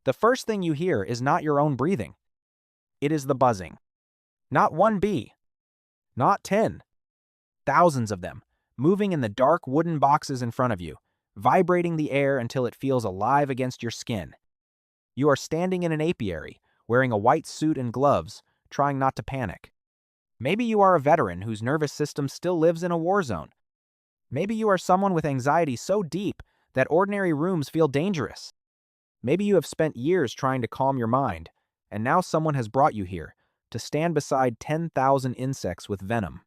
The first thing you hear is not your own breathing. It is the buzzing. Not one bee. Not 10. Thousands of them, moving in the dark wooden boxes in front of you, vibrating the air until it feels alive against your skin. You are standing in an apiary, wearing a white suit and gloves, trying not to panic. Maybe you are a veteran whose nervous system still lives in a war zone. Maybe you are someone with anxiety so deep that ordinary rooms feel dangerous. Maybe you have spent years trying to calm your mind, and now someone has brought you here to stand beside 10,000 insects with venom.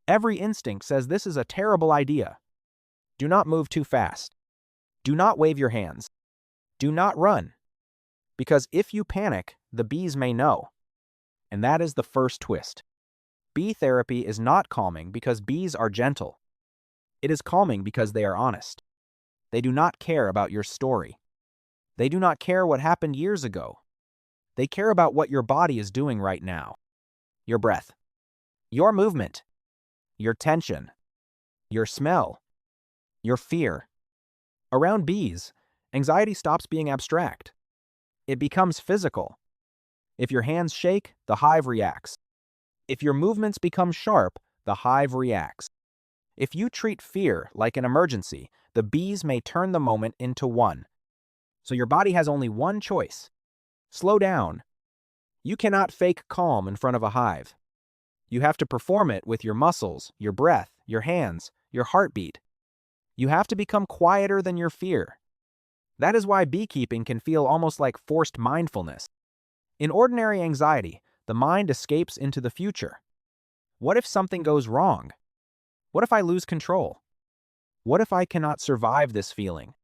Every instinct says this is a terrible idea. Do not move too fast. Do not wave your hands. Do not run. Because if you panic, the bees may know. And that is the first twist. Bee therapy is not calming because bees are gentle. It is calming because they are honest. They do not care about your story. They do not care what happened years ago. They care about what your body is doing right now. Your breath. Your movement. Your tension. Your smell. Your fear. Around bees, anxiety stops being abstract. It becomes physical. If your hands shake, the hive reacts. If your movements become sharp, the hive reacts. If you treat fear like an emergency, the bees may turn the moment into one. So your body has only one choice. Slow down. You cannot fake calm in front of a hive. You have to perform it with your muscles, your breath, your hands, your heartbeat. You have to become quieter than your fear. That is why beekeeping can feel almost like forced mindfulness. In ordinary anxiety, the mind escapes into the future. What if something goes wrong? What if I lose control? What if I cannot survive this feeling?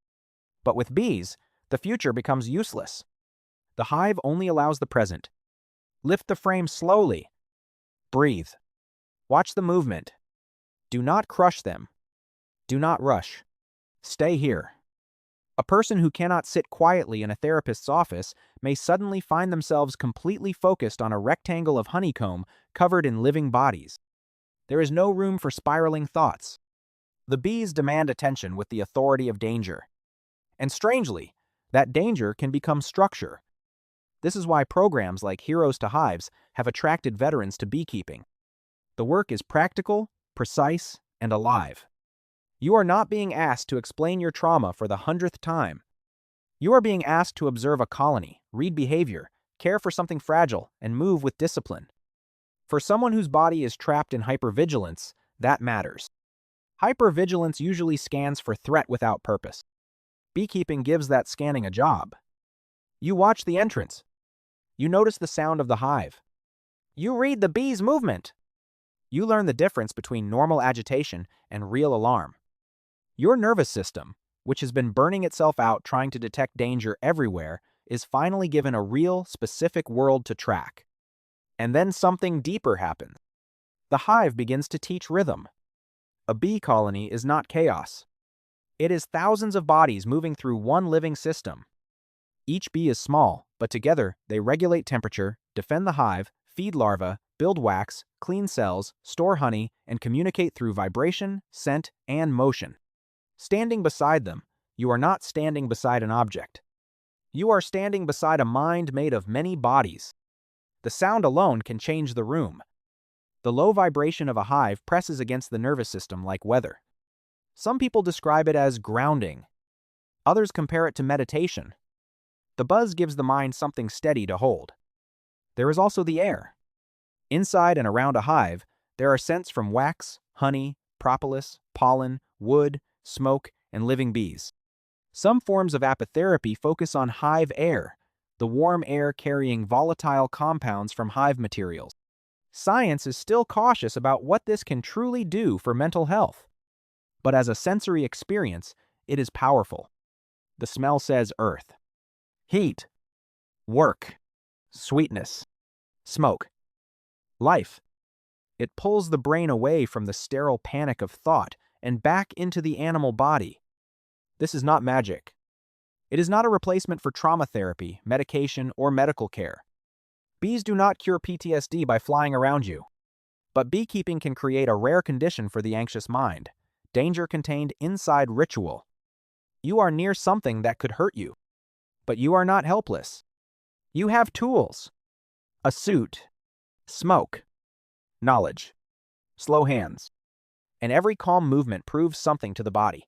But with bees, the future becomes useless. The hive only allows the present. Lift the frame slowly. Breathe. Watch the movement. Do not crush them. Do not rush. Stay here. A person who cannot sit quietly in a therapist's office may suddenly find themselves completely focused on a rectangle of honeycomb covered in living bodies. There is no room for spiraling thoughts. The bees demand attention with the authority of danger. And strangely, that danger can become structure. This is why programs like Heroes to Hives have attracted veterans to beekeeping. The work is practical, precise, and alive. You are not being asked to explain your trauma for the 100th time. You are being asked to observe a colony, read behavior, care for something fragile, and move with discipline. For someone whose body is trapped in hypervigilance, that matters. Hypervigilance usually scans for threat without purpose. Beekeeping gives that scanning a job. You watch the entrance. You notice the sound of the hive. You read the bee's movement. You learn the difference between normal agitation and real alarm. Your nervous system, which has been burning itself out trying to detect danger everywhere, is finally given a real, specific world to track. And then something deeper happens. The hive begins to teach rhythm. A bee colony is not chaos. It is thousands of bodies moving through one living system. Each bee is small, but together they regulate temperature, defend the hive, feed larvae, build wax, clean cells, store honey, and communicate through vibration, scent, and motion. Standing beside them, you are not standing beside an object. You are standing beside a mind made of many bodies. The sound alone can change the room. The low vibration of a hive presses against the nervous system like weather. Some people describe it as grounding. Others compare it to meditation. The buzz gives the mind something steady to hold. There is also the air. Inside and around a hive, there are scents from wax, honey, propolis, pollen, wood, smoke, and living bees. Some forms of apitherapy focus on hive air, the warm air carrying volatile compounds from hive materials. Science is still cautious about what this can truly do for mental health. But as a sensory experience, it is powerful. The smell says earth. Heat. Work. Sweetness. Smoke. Life. It pulls the brain away from the sterile panic of thought and back into the animal body. This is not magic. It is not a replacement for trauma therapy, medication, or medical care. Bees do not cure PTSD by flying around you. But beekeeping can create a rare condition for the anxious mind, danger contained inside ritual. You are near something that could hurt you. But you are not helpless. You have tools. A suit, smoke, knowledge, slow hands, and every calm movement proves something to the body.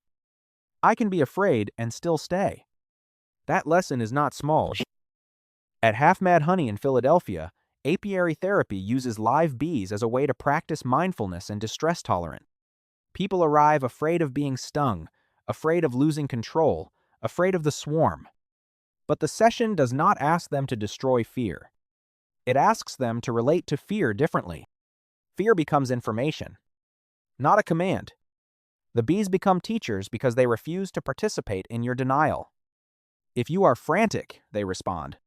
I can be afraid and still stay. That lesson is not small. At Half Mad Honey in Philadelphia, apiary therapy uses live bees as a way to practice mindfulness and distress tolerance. People arrive afraid of being stung, afraid of losing control, afraid of the swarm. But the session does not ask them to destroy fear. It asks them to relate to fear differently. Fear becomes information, not a command. The bees become teachers because they refuse to participate in your denial. If you are frantic, they respond.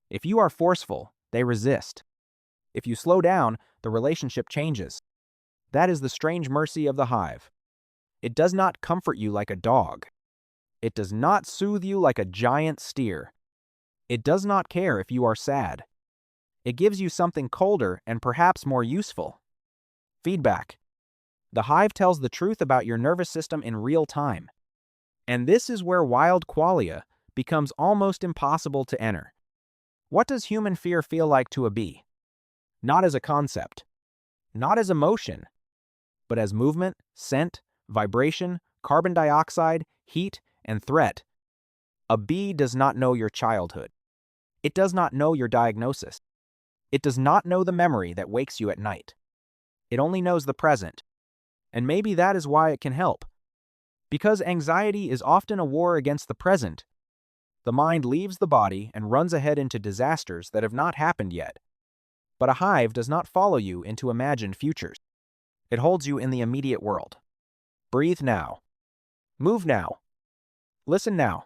If you are forceful, they resist. If you slow down, the relationship changes. That is the strange mercy of the hive. It does not comfort you like a dog. It does not soothe you like a giant steer. It does not care if you are sad. It gives you something colder and perhaps more useful. Feedback. The hive tells the truth about your nervous system in real time. And this is where wild qualia becomes almost impossible to enter. What does human fear feel like to a bee? Not as a concept, not as emotion, but as movement, scent, vibration, carbon dioxide, heat, and threat. A bee does not know your childhood. It does not know your diagnosis. It does not know the memory that wakes you at night. It only knows the present. And maybe that is why it can help. Because anxiety is often a war against the present. The mind leaves the body and runs ahead into disasters that have not happened yet. But a hive does not follow you into imagined futures. It holds you in the immediate world. Breathe now. Move now. Listen now.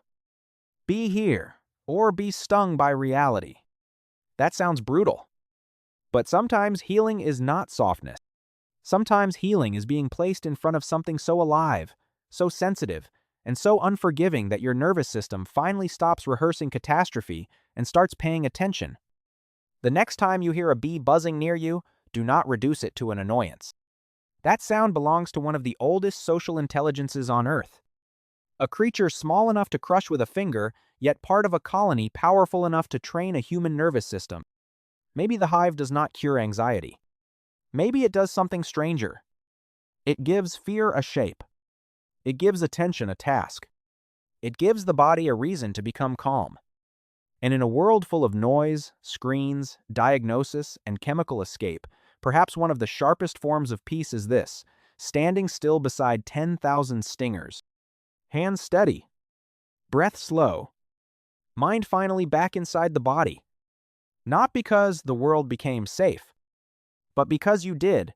Be here, or be stung by reality. That sounds brutal. But sometimes healing is not softness. Sometimes healing is being placed in front of something so alive, so sensitive, and so unforgiving that your nervous system finally stops rehearsing catastrophe and starts paying attention. The next time you hear a bee buzzing near you, do not reduce it to an annoyance. That sound belongs to one of the oldest social intelligences on Earth. A creature small enough to crush with a finger, yet part of a colony powerful enough to train a human nervous system. Maybe the hive does not cure anxiety. Maybe it does something stranger. It gives fear a shape. It gives attention a task. It gives the body a reason to become calm. And in a world full of noise, screens, diagnosis, and chemical escape, perhaps one of the sharpest forms of peace is this: standing still beside 10,000 stingers. Hands steady. Breath slow. Mind finally back inside the body. Not because the world became safe, but because you did,